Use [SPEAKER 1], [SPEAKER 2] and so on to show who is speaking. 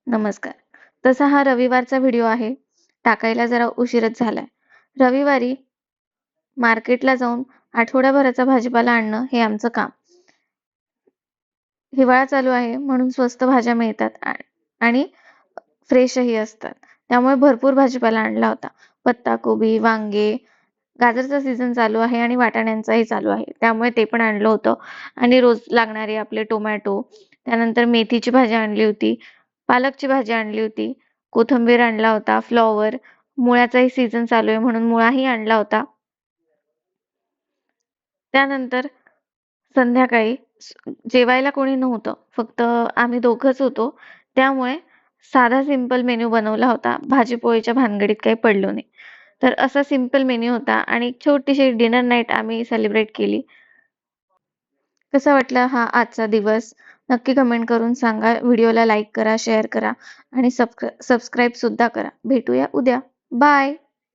[SPEAKER 1] नमस्कार. तसा हा रविवारचा व्हिडिओ आहे. टाकायला जरा उशीरच झालाय. रविवारी मार्केटला जाऊन आठवड्याभराचा भाजीपाला आणणं हे आमचं काम. हिवाळा चालू आहे म्हणून स्वस्त भाज्या मिळतात आणि फ्रेशही असतात. त्यामुळे भरपूर भाजीपाला आणला होता. पत्ताकोबी, वांगे, गाजरचा सीझन चालू आहे आणि वाटाण्यांचाही चालू आहे. त्यामुळे ते पण आणलं होतं आणि रोज लागणारे आपले टोमॅटो, त्यानंतर मेथीची भाजी आणली होती, पालकची भाजी आणली होती, कोथिंबीर आणला होता, फ्लॉवर, मुळ्याचाही सीझन चालू आहे म्हणून मुळाही आणला होता. त्यानंतर संध्याकाळी जेवायला कोणी नव्हतं. फक्त आम्ही दोघंच होतो. त्यामुळे साधा सिंपल मेनू बनवला होता. भाजी-पोळीच्या भानगडीत काही पडलो नाही. तर असा सिंपल मेनू होता आणि एक छोटीशी डिनर नाईट आम्ही सेलिब्रेट केली. कसा वाटला हा आजचा दिवस? नक्की कमेंट करून सांगा. व्हिडिओला लाईक करा, शेअर करा आणि सबस्क्राईब सुद्धा करा. भेटूया उद्या. बाय.